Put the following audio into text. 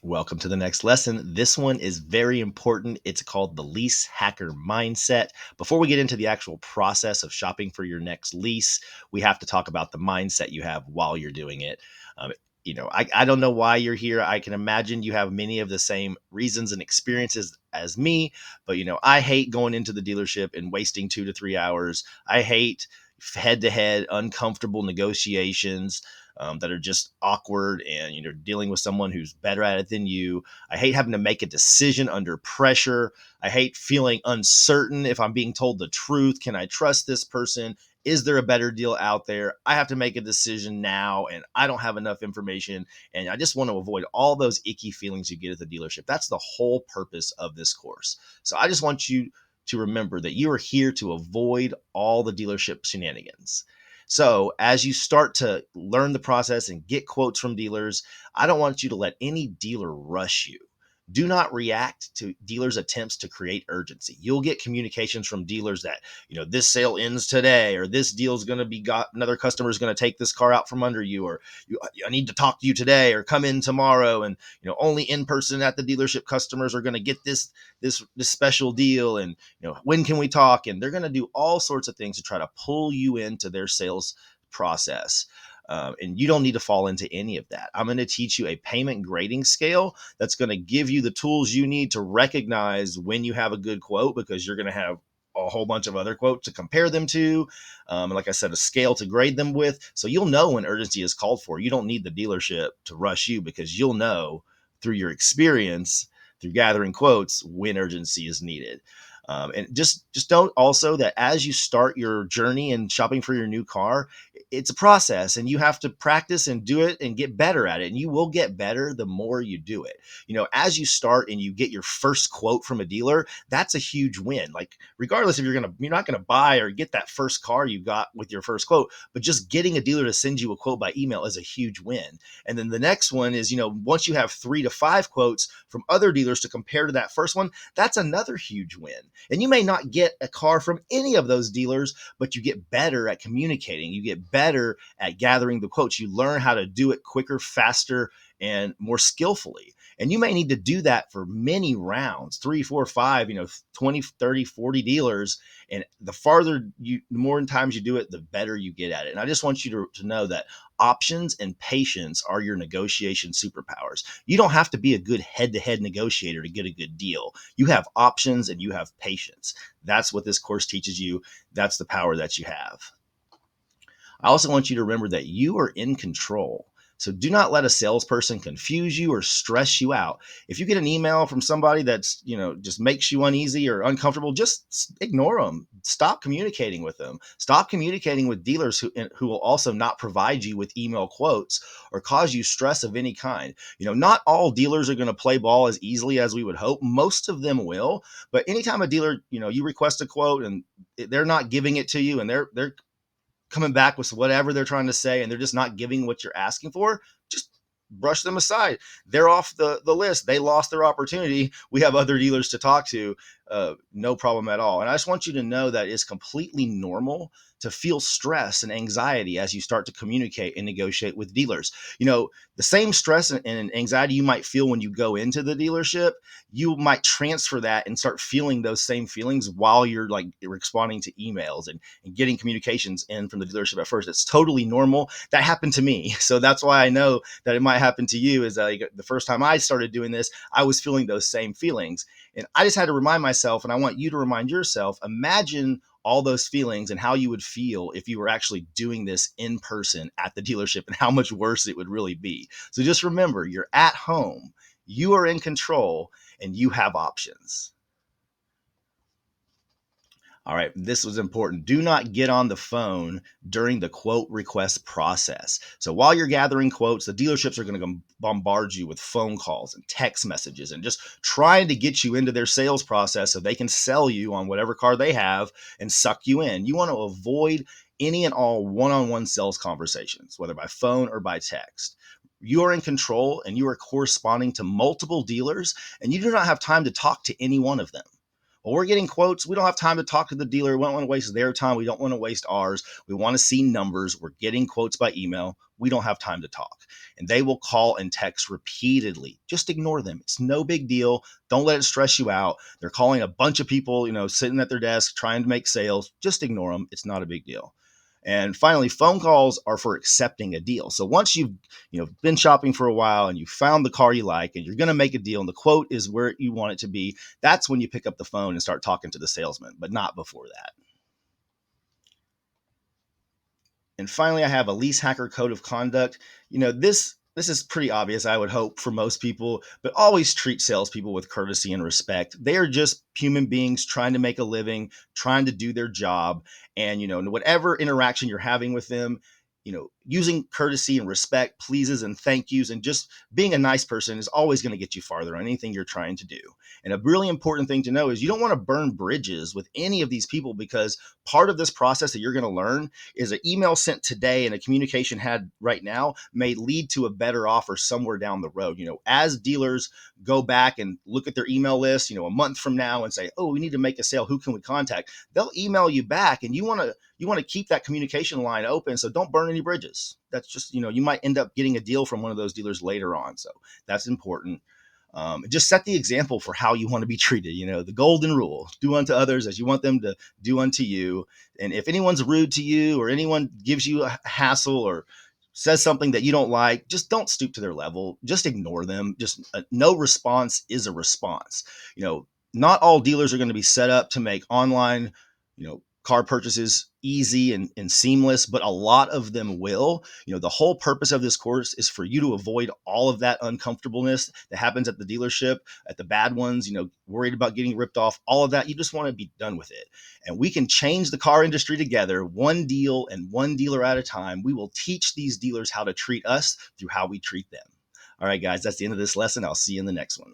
Welcome to the next lesson. This one is very important. It's called the lease hacker mindset. Before we get into the actual process of shopping for your next lease, we have to talk about the mindset you have while you're doing it. Um, I don't know why you're here. I can imagine you have many of the same reasons and experiences as me, but I hate going into the dealership and wasting 2 to 3 hours. I hate head to head, uncomfortable negotiations that are just awkward, and dealing with someone who's better at it than you. I hate having to make a decision under pressure. I hate feeling uncertain if I'm being told the truth. Can I trust this person? Is there a better deal out there? I have to make a decision now and I don't have enough information, and I just want to avoid all those icky feelings you get at the dealership. That's the whole purpose of this course. So I just want you to remember that you are here to avoid all the dealership shenanigans. So, as you start to learn the process and get quotes from dealers, I don't want you to let any dealer rush you. Do not react to dealers' attempts to create urgency. You'll get communications from dealers that, this sale ends today, or this deal is going to be got, another customer is going to take this car out from under you, or I need to talk to you today, or come in tomorrow. And, only in person at the dealership customers are going to get this special deal. And when can we talk? And they're going to do all sorts of things to try to pull you into their sales process. And you don't need to fall into any of that. I'm going to teach you a payment grading scale that's going to give you the tools you need to recognize when you have a good quote, because you're going to have a whole bunch of other quotes to compare them to. Like I said, a scale to grade them with. So you'll know when urgency is called for. You don't need the dealership to rush you, because you'll know through your experience, through gathering quotes, when urgency is needed. And just don't also that as you start your journey in shopping for your new car, it's a process and you have to practice and do it and get better at it. And you will get better the more you do it. As you start and you get your first quote from a dealer, that's a huge win. Like, regardless if you're not going to buy or get that first car you got with your first quote, but just getting a dealer to send you a quote by email is a huge win. And then the next one is, once you have 3 to 5 quotes from other dealers to compare to that first one, that's another huge win. And you may not get a car from any of those dealers, but you get better at communicating. You get better at gathering the quotes. You learn how to do it quicker, faster, and more skillfully. And you may need to do that for many rounds, 3, 4, 5, 20, 30, 40 dealers. And the more times you do it, the better you get at it. And I just want you to know that options and patience are your negotiation superpowers. You don't have to be a good head-to-head negotiator to get a good deal. You have options and you have patience. That's what this course teaches you. That's the power that you have. I also want you to remember that you are in control. So do not let a salesperson confuse you or stress you out. If you get an email from somebody that's, just makes you uneasy or uncomfortable, just ignore them. Stop communicating with them. Stop communicating with dealers who will also not provide you with email quotes or cause you stress of any kind. Not all dealers are going to play ball as easily as we would hope. Most of them will, but anytime a dealer, you request a quote and they're not giving it to you, and they're coming back with whatever they're trying to say, and they're just not giving what you're asking for, just brush them aside. They're off the list. They lost their opportunity. We have other dealers to talk to. No problem at all. And I just want you to know that it's completely normal to feel stress and anxiety as you start to communicate and negotiate with dealers. The same stress and anxiety you might feel when you go into the dealership, you might transfer that and start feeling those same feelings while you're like responding to emails and getting communications in from the dealership at first. It's totally normal. That happened to me. So that's why I know that it might happen to you. Is like the first time I started doing this, I was feeling those same feelings. And I just had to remind myself, and I want you to remind yourself, imagine all those feelings and how you would feel if you were actually doing this in person at the dealership, and how much worse it would really be. So just remember, you're at home, you are in control, and you have options. All right, this was important. Do not get on the phone during the quote request process. So while you're gathering quotes, the dealerships are going to bombard you with phone calls and text messages and just trying to get you into their sales process so they can sell you on whatever car they have and suck you in. You want to avoid any and all one-on-one sales conversations, whether by phone or by text. You are in control and you are corresponding to multiple dealers, and you do not have time to talk to any one of them. Well, we're getting quotes. We don't have time to talk to the dealer. We don't want to waste their time. We don't want to waste ours. We want to see numbers. We're getting quotes by email. We don't have time to talk. And they will call and text repeatedly. Just ignore them. It's no big deal. Don't let it stress you out. They're calling a bunch of people, sitting at their desk trying to make sales. Just ignore them. It's not a big deal. And finally, phone calls are for accepting a deal. So once you've been shopping for a while and you found the car you like and you're going to make a deal and the quote is where you want it to be, that's when you pick up the phone and start talking to the salesman, but not before that. And finally, I have a lease hacker code of conduct. This is pretty obvious, I would hope, for most people, but always treat salespeople with courtesy and respect. They are just human beings trying to make a living, trying to do their job. And, whatever interaction you're having with them, using courtesy and respect, pleases and thank yous, and just being a nice person is always going to get you farther on anything you're trying to do. And a really important thing to know is you don't want to burn bridges with any of these people, because part of this process that you're going to learn is an email sent today and a communication had right now may lead to a better offer somewhere down the road. As dealers go back and look at their email list, a month from now and say, oh, we need to make a sale. Who can we contact? They'll email you back, and you want to keep that communication line open. So don't burn any bridges. That's just, you might end up getting a deal from one of those dealers later on. So that's important. Just set the example for how you want to be treated. The golden rule: do unto others as you want them to do unto you. And if anyone's rude to you or anyone gives you a hassle or says something that you don't like, just don't stoop to their level. Just ignore them. Just no response is a response. Not all dealers are going to be set up to make online, car purchases easy and seamless, but a lot of them will. The whole purpose of this course is for you to avoid all of that uncomfortableness that happens at the dealership, at the bad ones, worried about getting ripped off, all of that. You just want to be done with it. And we can change the car industry together, one deal and one dealer at a time. We will teach these dealers how to treat us through how we treat them. All right, guys, that's the end of this lesson. I'll see you in the next one.